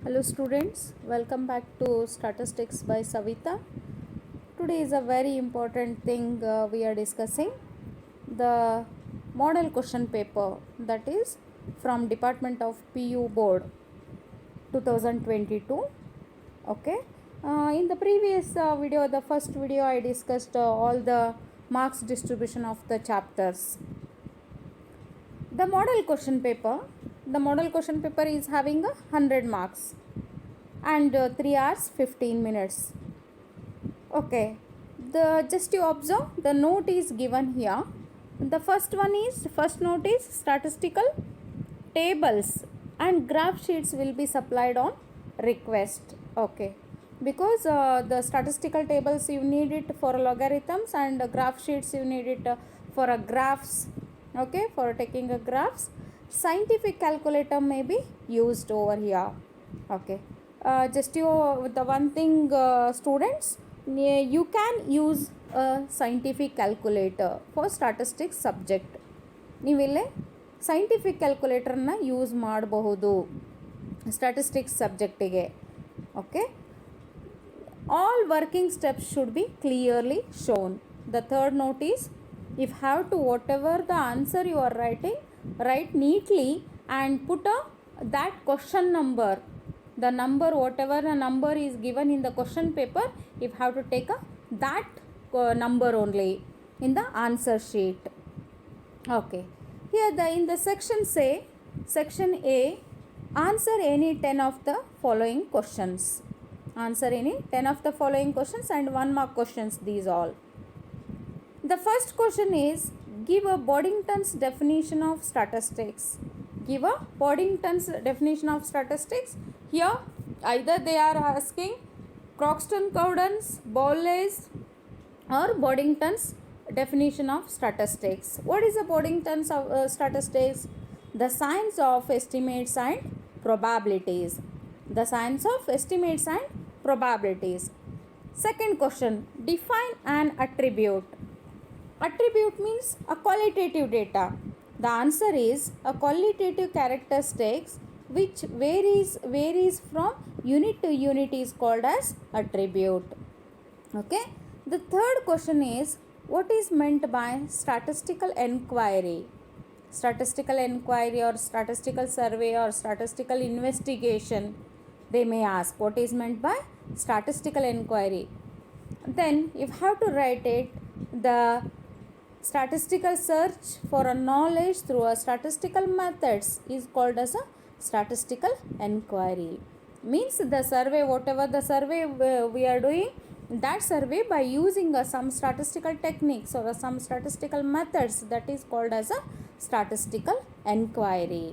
Hello students, welcome back to Statistics by Savita. Today is a very important thing we are discussing, the model question paper, that is from Department of PU Board 2022. Okay. In the previous video, the first video, I discussed all the marks distribution of the chapters. The model question paper is having 100 marks and 3 hours 15 minutes. Okay, just you observe the note is given here. The first note is statistical tables and graph sheets will be supplied on request. Okay, because the statistical tables you need it for logarithms and graph sheets you need it for a graphs. Okay, for taking a graphs. Scientific calculator may be used over here. Okay, just you the one thing students, you can use a scientific calculator for statistics subject. ನೀವಿಲ್ಲೇ scientific ಕ್ಯಾಲ್ಕುಲೇಟರ್ನ use ಮಾಡಬಹುದು statistics ಸಬ್ಜೆಕ್ಟಿಗೆ. Okay, all working steps should be clearly shown. The third note is, if have to whatever the answer you are writing, write neatly and put that question number, the number, whatever the number is given in the question paper, if have to take that number only in the answer sheet. Okay, here in the section A, answer any 10 of the following questions. Answer any 10 of the following questions and 1 mark questions, these all. The first question is, give a Boddington's definition of statistics. Give a Boddington's definition of statistics. Here either they are asking Croxton-Cowden's, Bowley's or Boddington's definition of statistics. What is the Boddington's statistics? The science of estimates and probabilities. The science of estimates and probabilities. Second question, define an attribute. Attribute means a qualitative data. The answer is a qualitative characteristics which varies from unit to unit is called as attribute. Okay. The third question is, what is meant by statistical enquiry? Statistical enquiry or statistical survey or statistical investigation, they may ask what is meant by statistical enquiry. Then if have to write it, the statistical search for a knowledge through a statistical methods is called as a statistical enquiry. Means the survey, whatever the survey we are doing, that survey by using some statistical techniques or some statistical methods, that is called as a statistical enquiry.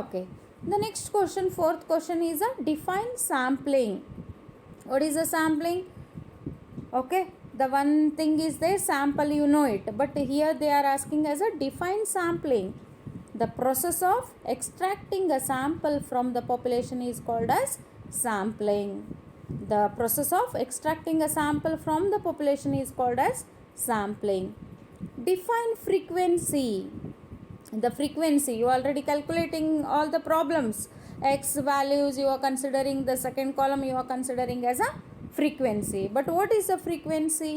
Okay, the next question, fourth question is a define sampling. What is a sampling? Okay, the one thing is there, sample, you know it, but here they are asking as a define sampling. The process of extracting a sample from the population is called as sampling. The process of extracting a sample from the population is called as sampling. Define frequency. The frequency, you are already calculating all the problems. X values you are considering, the second column you are considering as a frequency. But what is the frequency?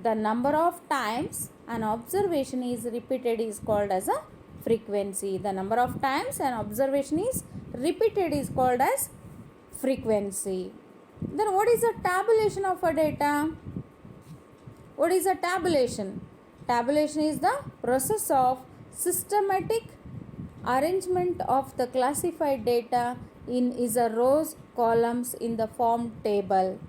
The number of times an observation is repeated is called as a frequency. The number of times an observation is repeated is called as frequency. Then what is the tabulation of a data? What is a tabulation? Tabulation is the process of systematic arrangement of the classified data in rows, columns in the form table.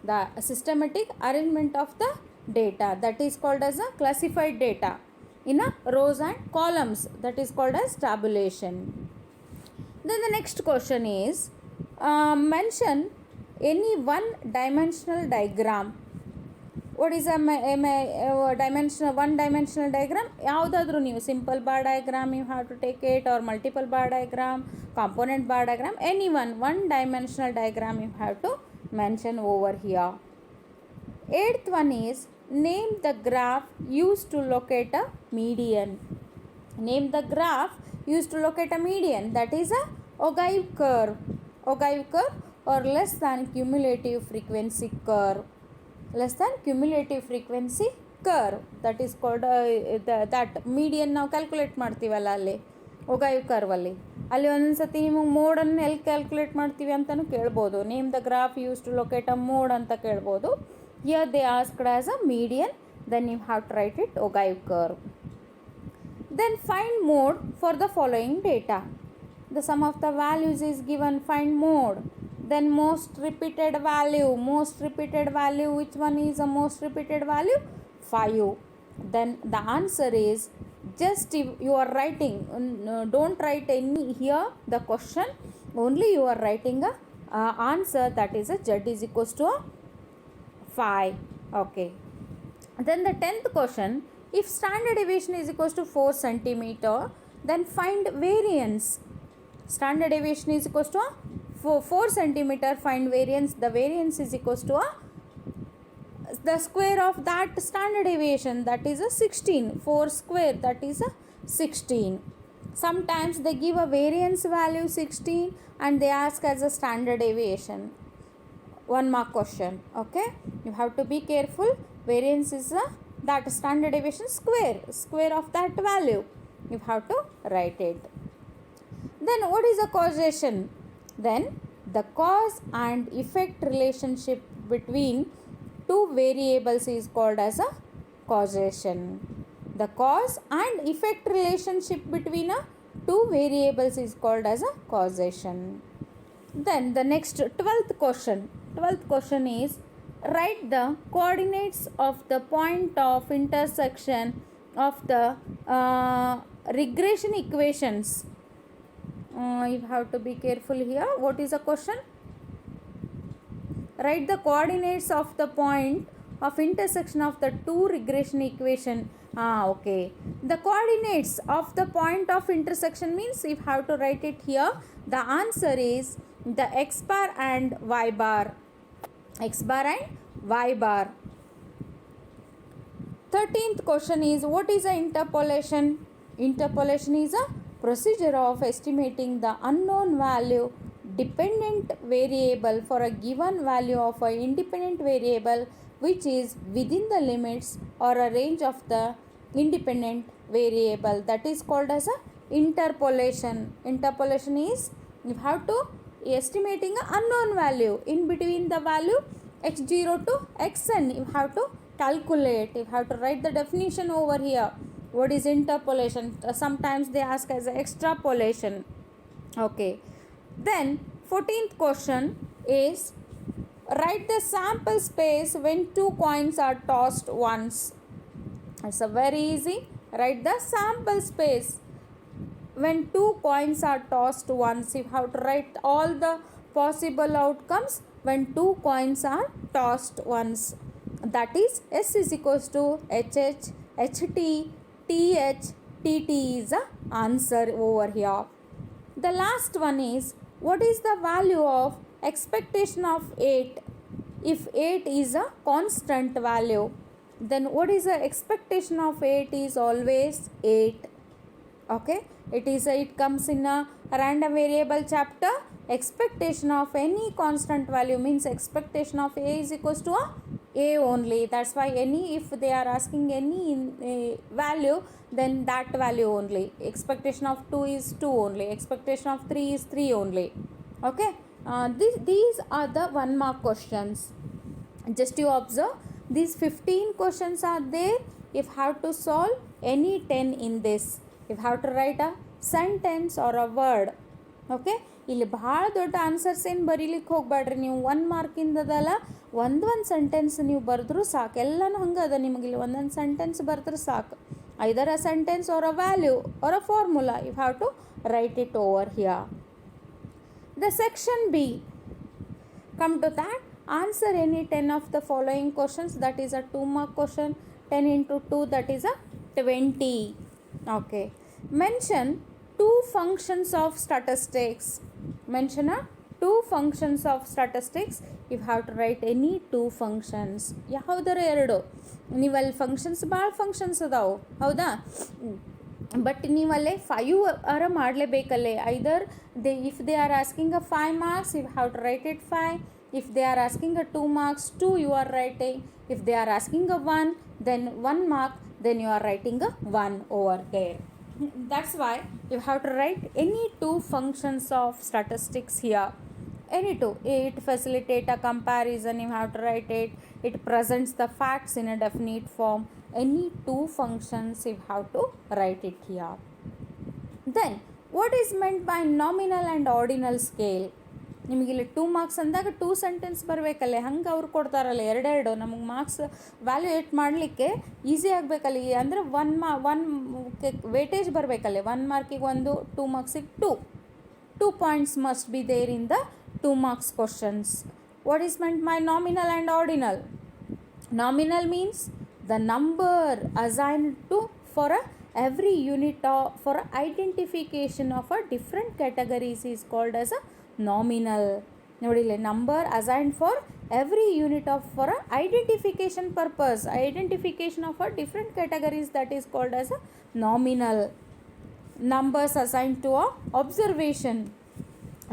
The systematic arrangement of the data, that is called as a classified data in rows and columns, that is called as tabulation. Then the next question is, mention any one dimensional diagram. What is a one dimensional diagram? ಯಾವುದಾದ್ರೂ ನೀವು simple bar diagram you have to take it, or multiple bar diagram, component bar diagram, any one dimensional diagram you have to mention over here. Eighth one is, name the graph used to locate a median. Name the graph used to locate a median, that is a ogive curve. Ogive curve or less than cumulative frequency curve. Less than cumulative frequency curve, that is called that median ನಾವು calculate ಮಾಡ್ತೀವಲ್ಲ ಅಲ್ಲಿ ಒಗಾಯು ಕರ್ವಲ್ಲಿ, ಅಲ್ಲಿ ಒಂದೊಂದು ಸತಿ ನಿಮಗೆ ಮೋಡನ್ನು ಎಲ್ಲಿ calculate ಮಾಡ್ತೀವಿ ಅಂತಲೂ ಕೇಳ್ಬೋದು. Name the graph use to locate a mode ಅಂತ ಕೇಳ್ಬೋದು. Here they asked as a median, then you have to write it ogive curve. Then find mode for the following data. The sum of the values is given, find mode. Then most repeated value, which one is the most repeated value? 5. Then the answer is, just if you are writing, don't write any here the question, only you are writing a answer, that is a z is equals to 5. Okay. Then the 10th question, if standard deviation is equals to 4 centimeter, then find variance. Standard deviation is equals to 4 centimeter, find variance. The variance is equals to the square of that standard deviation, that is a 16. 4 square, that is a 16. Sometimes they give a variance value 16 and they ask as a standard deviation. 1 mark question. Okay, you have to be careful. Variance is that standard deviation square of that value. You have to write it. Then what is a causation? Then the cause and effect relationship between two variables is called as a causation. The cause and effect relationship between two variables is called as a causation. Then the next 12th question is, write the coordinates of the point of intersection of the regression equations. You have to be careful here. What is the question? Write the coordinates of the point of intersection of the two regression equation. Okay. The coordinates of the point of intersection means you have to write it here. The answer is the x bar and y bar. X bar and y bar. 13th question is, what is a interpolation? Interpolation is a procedure of estimating the unknown value dependent variable for a given value of an independent variable which is within the limits or a range of the independent variable. That is called as a interpolation. Interpolation is, you have to estimating an unknown value in between the value x0 to xn. You have to calculate. You have to write the definition over here. What is interpolation? Sometimes they ask as extrapolation. Okay. Then 14th question is, write the sample space when two coins are tossed once. It's a very easy. Write the sample space when two coins are tossed once. You have to write all the possible outcomes when two coins are tossed once. That is S is equals to HH, HT, TH, TT is the answer over here. The last one is, what is the value of expectation of 8? If 8 is a constant value, then what is the expectation of 8 is always 8. Okay, it comes in a random variable chapter. Expectation of any constant value means expectation of A is equals to A only. That's why if they are asking any value, then that value only. Expectation of 2 is 2 only. Expectation of 3 is 3 only. Okay, these are the 1 mark questions. Just you observe, these 15 questions are there. If have to solve any 10 in this, if have to write a sentence or a word. Okay, ಇಲ್ಲಿ ಭಾಳ ದೊಡ್ಡ answers ಏನು ಬರೀಲಿಕ್ಕೆ ಹೋಗಬೇಡ್ರಿ ನೀವು. 1 ಮಾರ್ಕಿಂದದಲ್ಲ, ಒಂದು sentence ನೀವು ಬರೆದ್ರೂ ಸಾಕು. ಎಲ್ಲನೂ ಹಂಗೆ ಅದ, ನಿಮಗಿಲ್ಲಿ ಒಂದೊಂದು ಸೆಂಟೆನ್ಸ್ ಬರೆದ್ರೆ ಸಾಕು. Either a sentence or a value or a formula, you have to write it over here. The section B, come to that, answer any 10 of the following questions. That is a 2 mark question. 10 into 2, that is a 20. Okay, mention two functions of statistics. Mention two functions of statistics. You have to write any two functions. ಯಾವುದರ ಎರಡು, ನೀವಲ್ಲಿ functions ಭಾಳ functions ಅದಾವೆ ಹೌದಾ. But ನೀವಲ್ಲೇ 5 ಮಾಡಲೇಬೇಕಲ್ಲೇ. Either if they are asking a 5 marks you have to write it 5. If they are asking a 2 marks 2 you are writing. If they are asking a 1 then 1 mark, then you are writing a 1 over there. That's why you have to write any two functions of statistics here. Any two. It facilitate a comparison, you have to write it. It presents the facts in a definite form. Any two functions you have to write it here. Then what is meant by nominal and ordinal scale? ನಿಮಗಿಲ್ಲಿ 2 marks ಅಂದಾಗ 2 sentence ಬರಬೇಕಲ್ಲೇ. ಹಂಗೆ ಅವ್ರು ಕೊಡ್ತಾರಲ್ಲ ಎರಡೆರಡು, ನಮಗೆ marks valuate ಮಾಡಲಿಕ್ಕೆ easy ಆಗಬೇಕಲ್ಲ. ಅಂದರೆ one weightage ಬರಬೇಕಲ್ಲೇ. 1 ಮಾರ್ಕಿಗೆ 1, 2 ಮಾರ್ಕ್ಸಿಗೆ 2 points must be there in the 2 marks questions. What is meant by nominal and ordinal? Nominal means the number assigned to for every unit for identification of a different categories is called as a nominal. ನೋಡಿಲ್ಲ, number assigned for every unit of for identification purpose, identification of a different categories, that is called as a nominal. Numbers assigned to a observation,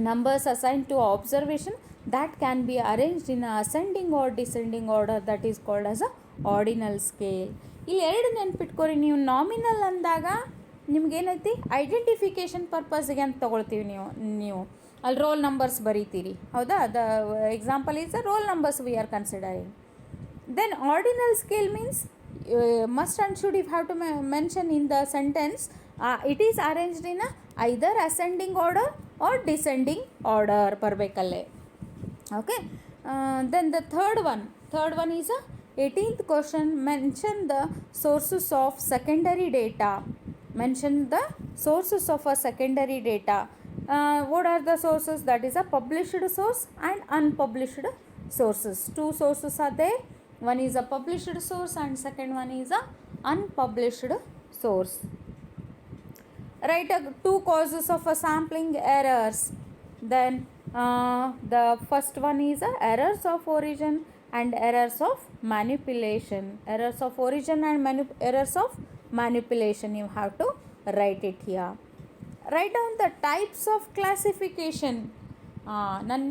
numbers assigned to observation that can be arranged in a ascending or descending order, that is called as a ordinal scale. ಇಲ್ಲಿ ಎರಡು ನೆನ್ಪಿಟ್ಕೊರಿ. ನೀವು nominal ಅಂದಾಗ ನಿಮ್ಗೇನೈತಿ, identification ಪರ್ಪಸ್ಗೆ ಅಂತ ತೊಗೊಳ್ತೀವಿ. ನೀವು ಅಲ್ಲಿ roll numbers ಬರೀತೀರಿ, ಹೌದಾ? The example is the roll numbers we are considering. Then ordinal scale means must and should you have to mention in the sentence. It is arranged in a either ascending order or descending order ಬರಬೇಕಲ್ಲೇ. Okay. Then the third one is a 18th question. Mention the sources of secondary data. Mention the sources of a secondary data. What are the sources? That is a published source and unpublished sources. Two sources are there. One is a published source and second one is a unpublished source. Write two causes of a sampling errors. Then the first one is errors of origin and errors of manipulation. Errors of origin and errors of manipulation, you have to write it here. Write down the types of classification. ನಾನು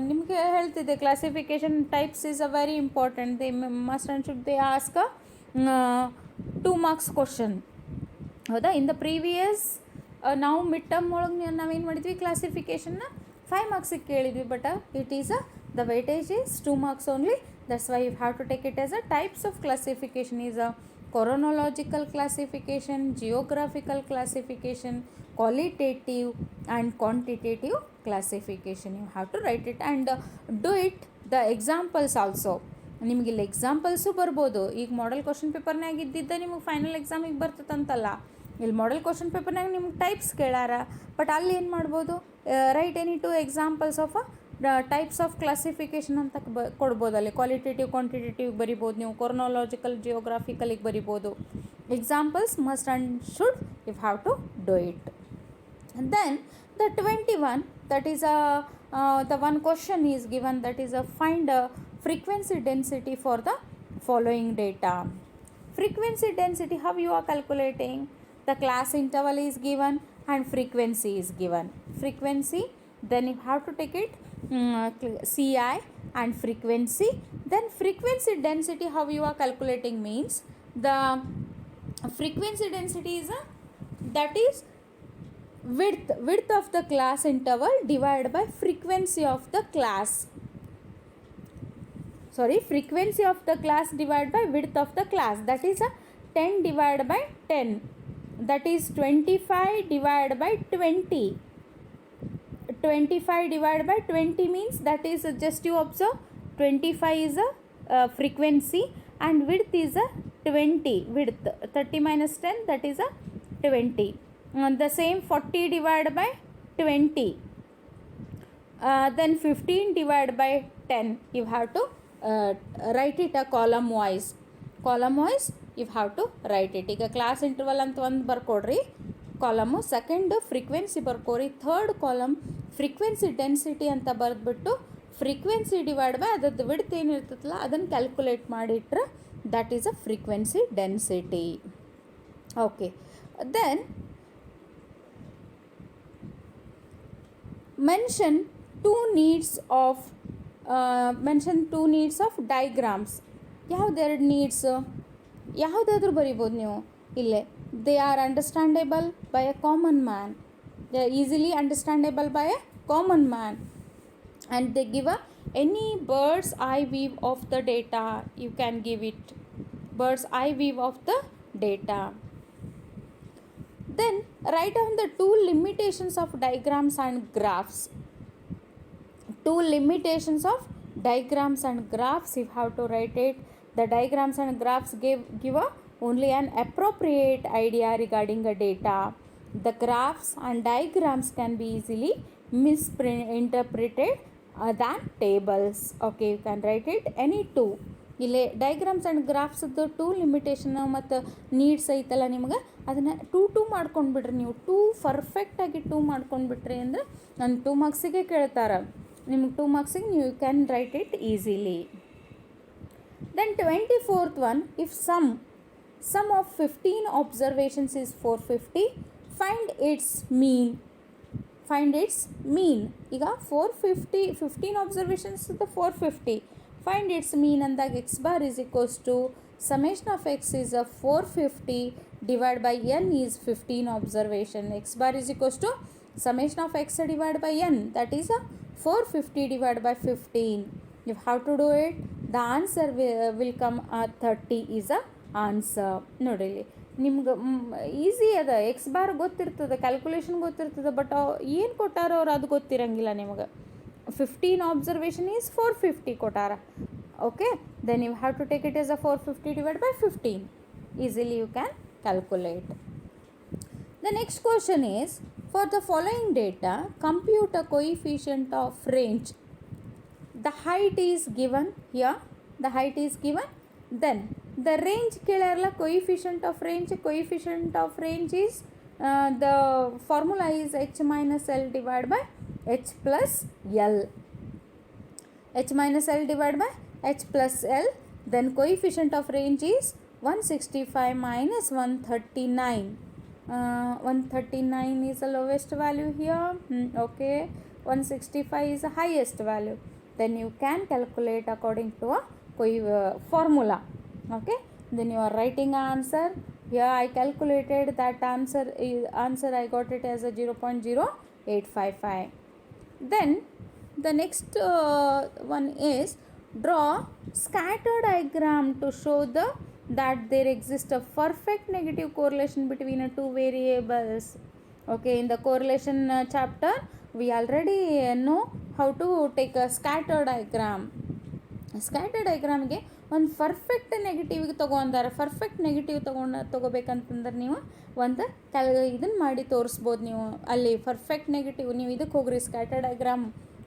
ನಿಮಗೆ ಹೇಳ್ತಿದ್ದೆ, classification types is a very important. They must and should they ask 2 marks question, ಹೌದಾ? In the previous ನಾವು mid term ಒಳಗೆ ನಾವೇನು ಮಾಡಿದ್ವಿ, ಕ್ಲಾಸಿಫಿಕೇಷನ್ನ 5 marksiಗೆ ಕೇಳಿದ್ವಿ. But it is the weightage is 2 marks only. That's why you have to take it as a types of classification is a chronological classification, geographical classification, qualitative and quantitative classification. You have to write it and do it the examples also. ನಿಮಗೆ ಇಲ್ಲಿ examples ಬರ್ಬೋದು. ಈಗ model question ಪೇಪರ್ನಾಗ ಇದ್ದಿದ್ದ ನಿಮಗೆ final ಎಕ್ಸಾಮಿಗೆ ಬರ್ತದಂತಲ್ಲ. ಇಲ್ಲಿ model question ಪೇಪರ್ನಾಗ ನಿಮ್ಗೆ types ಕೇಳಾರ, but ಅಲ್ಲಿ ಏನು ಮಾಡ್ಬೋದು, right any two examples of types of classification ಅಂತ ಕೊಡ್ಬೋದು. ಅಲ್ಲಿ ಕ್ವಾಲಿಟೇಟಿವ್ ಕ್ವಾಂಟಿಟೇಟಿವ್ ಬರಿಬೋದು, ನೀವು ಕೊರ್ನಾಲಜಿಕಲ್ ಜಿಯೋಗ್ರಾಫಿಕಲಿಗೆ ಬರಿಬೋದು. Examples must and should you have to do it. Then the 21, that is the one question is given, that is find a frequency density for the following data. Frequency density, how you are calculating? The class interval is given and frequency is given. Frequency, then you have to take it CI and frequency. Then frequency density, how you are calculating means, the frequency density is that is width of the class interval divided by frequency of the class. Frequency of the class divided by width of the class, that is 10 divided by 10, that is 25 divided by 20. 25 divided by 20 means, that is just you observe, 25 is a frequency and width is a 20. Width 30 minus 10, that is a 20. The same 40 divided by 20, then 15 divided by 10. You have to write it a column wise you have to write it. ಈಗ class interval ಅಂತ ಒಂದು ಬರ್ಕೊಡ್ರಿ column, second frequency ಬರ್ಕೋರಿ, third column frequency density ಅಂತ ಬರೆದ್ಬಿಟ್ಟು frequency divide by ಅದ್ರದ್ದು width ಏನಿರ್ತದಲ್ಲ ಅದನ್ನು ಕ್ಯಾಲ್ಕುಲೇಟ್ ಮಾಡಿಟ್ರೆ that is a frequency density. Okay. Then mention two needs of diagrams. ಯಾವುದೆರಡು ನೀಡ್ಸ್ ಯಾವುದಾದ್ರೂ ಬರಿಬೋದು ನೀವು ಇಲ್ಲೇ. They are understandable by a common man, they are easily understandable by a common man, and they give a any bird's eye view of the data. You can give it bird's eye view of the data. Then write down the two limitations of diagrams and graphs. Two limitations of diagrams and graphs, you have to write it. The diagrams and graphs give a only an appropriate idea regarding the data. The graphs and diagrams can be easily misinterpreted than tables. Okay, you can write it any two. ಇಲ್ಲಿ diagrams and ಗ್ರಾಫ್ಸದ್ದು two limitation ಮತ್ತು needs ಐತಲ್ಲ, ನಿಮ್ಗೆ ಅದನ್ನು two ಮಾಡ್ಕೊಂಡ್ಬಿಡ್ರಿ. ನೀವು ಪರ್ಫೆಕ್ಟಾಗಿ ಮಾಡ್ಕೊಂಡ್ಬಿಟ್ರಿ ಅಂದರೆ ನಾನು 2 ಮಾರ್ಕ್ಸಿಗೆ ಕೇಳ್ತಾರೆ. ನಿಮ್ಗೆ 2 ಮಾರ್ಕ್ಸಿಗೆ ನೀವು can write it easily. Then 24th one, if sum of 15 observations is 450, find its mean. ಈಗ 15 observations is the 450. Find its mean ಅಂದಾಗ x bar is equals to summation of x is a 450 divided by n is 15 observation. X bar is equals to summation of x divided by n, that is a 450 divided by 15. You have to do it. The answer will come 30 is a answer. ನೋಡ್ರಿ ನಿಮ್ಗೆ easy ಅದ. X bar ಗೊತ್ತಿರ್ತದೆ, calculation ಗೊತ್ತಿರ್ತದೆ, but ಏನು ಕೊಟ್ಟಾರೋ ಅವ್ರು ಅದು ಗೊತ್ತಿರಂಗಿಲ್ಲ ನಿಮಗೆ. 15 observation is 450 ಕೊಟ್ಟಾರ. Okay, then you have to take it as a 450 divided by 15. Easily you can calculate. The next question is, for the following data, compute a coefficient of range. The height is given here. The height is given. Then the range ಕೇಳಾರಲ್ಲ, coefficient of range is the formula is h minus l divided by h plus l. h minus l divided by h plus l. Then coefficient of range is 165 minus 139. 139 is the lowest value here. Okay, 165 is the highest value. Then you can calculate according to a formula. Okay, then you are writing answer. Here I calculated that answer I got it as a 0.0855. Then the next one is, draw scatter diagram to show that there exists a perfect negative correlation between two variables. Okay, in the correlation chapter we already know how to take a scatter diagram. Scatter ಡೈಗ್ರಾಮ್ಗೆ ಒಂದು perfect ನೆಗೆಟಿವ್ಗೆ ತೊಗೊಂಡಾರೆ. Perfect negative ತೊಗೋಬೇಕಂತಂದ್ರೆ ನೀವು ಒಂದು ಇದನ್ನು ಮಾಡಿ ತೋರಿಸ್ಬೋದು. ನೀವು ಅಲ್ಲಿ ಪರ್ಫೆಕ್ಟ್ ನೆಗೆಟಿವ್ ನೀವು ಇದಕ್ಕೆ ಹೋಗ್ರಿ, ಸ್ಕ್ಯಾಟರ್ ಡೈಗ್ರಾಮ್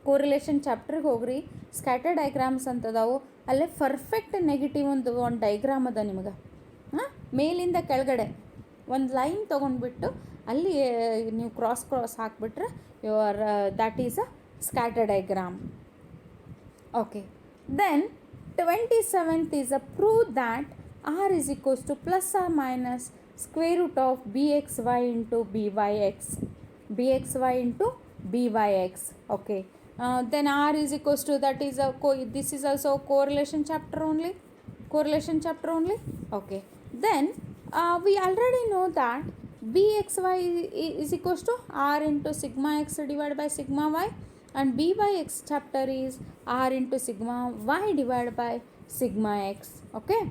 ಕೋರಿಲೇಷನ್ ಚಾಪ್ಟ್ರಿಗೆ ಹೋಗ್ರಿ. ಸ್ಕ್ಯಾಟರ್ ಡೈಗ್ರಾಮ್ಸ್ ಅಂತದಾವು, ಅಲ್ಲೇ ಪರ್ಫೆಕ್ಟ್ ನೆಗೆಟಿವ್ ಒಂದು ಡೈಗ್ರಾಮ್ ಅದ ನಿಮಗೆ. ಮೇಲಿಂದ ಕೆಳಗಡೆ ಒಂದು ಲೈನ್ ತೊಗೊಂಡ್ಬಿಟ್ಟು ಅಲ್ಲಿ ನೀವು ಕ್ರಾಸ್ ಹಾಕ್ಬಿಟ್ರೆ that is a scatter diagram. Okay, then 27th is a prove that r is equals to plus or minus square root of bxy into byx. bxy into byx. Okay, then r is equals to, that is a this is also correlation chapter only. Okay, then we already know that bxy is equals to r into sigma x divided by sigma y, and byx chapter is r into sigma y divided by sigma x. Okay,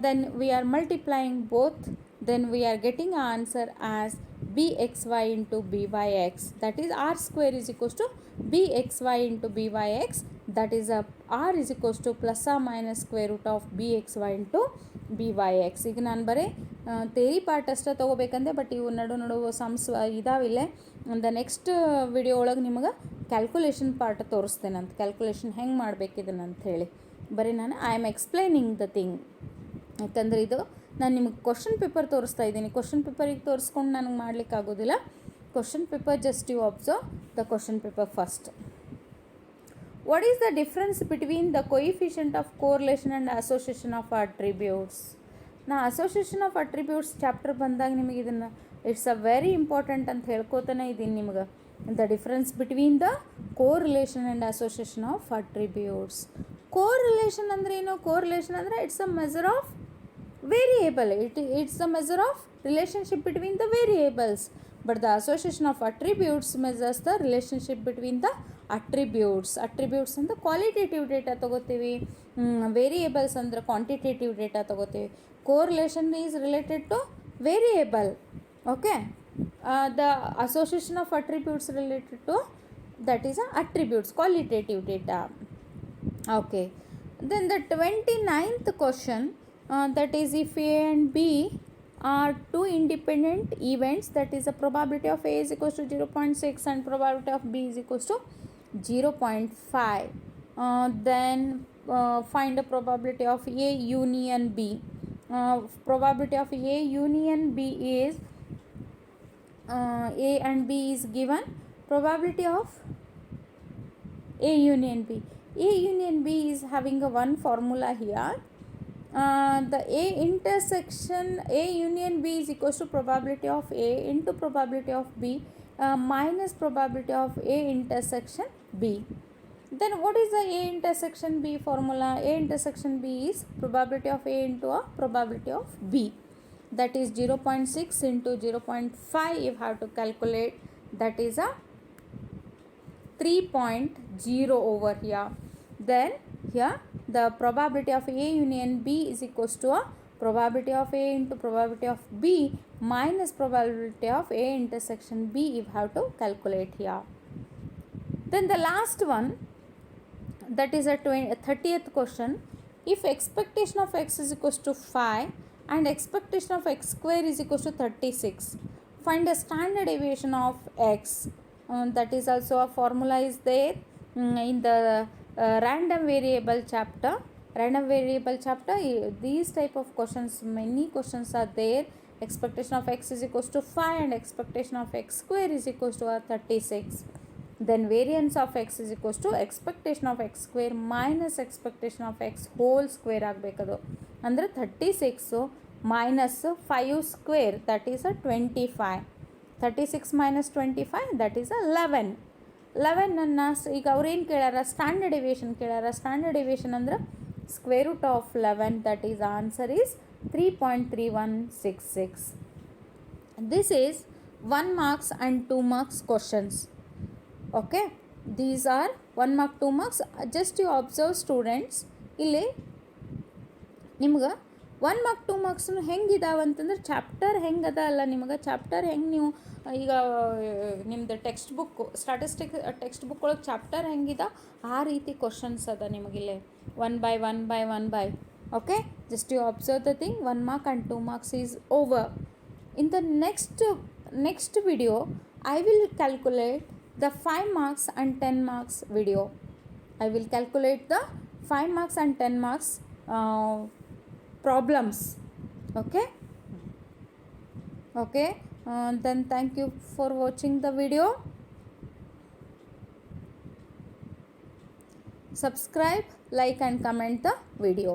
then we are multiplying both, then we are getting an answer as bxy into byx, that is r square is equals to bxy into byx, that is r is equals to plus or minus square root of bxy into byx. ಈಗ ನಾನು ಬರೀ theory part ಅಷ್ಟೇ ತೊಗೋಬೇಕಂದೆ, but ಇವು ನಡು sums ಇದಾವಿಲ್ಲೇ. The next video ಒಳಗೆ ನಿಮಗೆ calculation part ತೋರಿಸ್ತೇನಂತ, calculation ಹೆಂಗೆ ಮಾಡಬೇಕಿದನ್ನು ಅಂಥೇಳಿ. ಬರೀ ನಾನು I am explaining the thing. ಯಾಕಂದರೆ ಇದು ನಾನು ನಿಮಗೆ ಕ್ವಶನ್ ಪೇಪರ್ ತೋರಿಸ್ತಾ ಇದ್ದೀನಿ. ಕ್ವಶನ್ ಪೇಪರಿಗೆ ತೋರಿಸ್ಕೊಂಡು ನನಗೆ ಮಾಡ್ಲಿಕ್ಕೆ ಆಗೋದಿಲ್ಲ. Question paper just you observe the question paper first. What is the difference between the coefficient of correlation and association of attributes? ನಾ ಅಸೋಸಿಯೇಷನ್ ಆಫ್ ಅಟ್ರಿಬ್ಯೂಟ್ಸ್ ಚಾಪ್ಟರ್ ಬಂದಾಗ ನಿಮಗೆ ಇದನ್ನು ಇಟ್ಸ್ ಅ ವೆರಿ ಇಂಪಾರ್ಟೆಂಟ್ ಅಂತ ಹೇಳ್ಕೊತಾನೆ ಇದ್ದೀನಿ ನಿಮ್ಗೆ. The difference between the correlation and association of attributes. Correlation ಅಂದರೆ ಏನು? Correlation ಅಂದರೆ it's a measure of variable. It's the measure of relationship between the variables, but the association of attributes measures the relationship between the attributes. Attributes ಅಂದರೆ qualitative data ತಗೋತೀವಿ, variables ಅಂದರೆ quantitative data ತಗೋತೀವಿ. Correlation is related to variable. Okay, the association of attributes related to that is attributes, qualitative data. Okay, then the 29th question, that is if A and B are two independent events, that is the probability of A is equals to 0.6 and probability of B is equals to 0.5. Then find the probability of A union B. Probability of A union B is A and B is given. Probability of A union B. A union B is having a one formula here. The A intersection A union B is equals to probability of A into probability of B minus probability of A intersection B. Then what is the A intersection B formula? A intersection B is probability of A into a probability of B. That is 0.6 into 0.5. You have to calculate. That is a 3.0 over here. Then here the probability of A union B is equals to a probability of A into probability of B minus probability of A intersection B. You have to calculate here. Then the last one, that is a 30th question. If expectation of x is equals to 5 and expectation of x square is equals to 36, find the standard deviation of x. That is also a formula is there in the random variable chapter. Random variable chapter, these type of questions, many questions are there. Expectation of x is equals to 5 and expectation of x square is equals to 36. Then variance of x is equals to expectation of x square minus expectation of x whole square ಆಗಬೇಕದು. ಅಂದರೆ 36 minus 5 square, that is a 25. 36 minus 25, that is 11. 11 ಈಗ ಅವ್ರೇನು ಕೇಳ್ಯಾರ? Standard deviation ಕೇಳ್ಯಾರ. Standard deviation ಅಂದ್ರೆ square root of 11, that is answer is 3.3166. This is 1 marks and 2 marks questions. Okay, these are 1 mark 2 marks. Just you observe students, ಇಲ್ಲಿ ನಿಮ್ಗೆ 1 mark 2 marks ಹೆಂಗಿದಾವೆ ಅಂತಂದ್ರೆ chapter ಹೆಂಗದ ಅಲ್ಲ, ನಿಮಗೆ ಚಾಪ್ಟರ್ ಹೆಂಗೆ ನೀವು ಈಗ ನಿಮ್ಮದು text book statistic text book ಒಳಗೆ ಚಾಪ್ಟರ್ ಹೆಂಗಿದೆ ಆ ರೀತಿ ಕ್ವಶನ್ಸ್ ಅದ ನಿಮಗಿಲ್ಲೇ 1 by 1 by 1 by. Okay, just you observe the thing. 1 mark and 2 marks is over. In the next video I will calculate the 5 marks and 10 marks video. I will calculate the 5 marks and 10 marks problems. Okay, then thank you for watching the video. Subscribe, like and comment the video.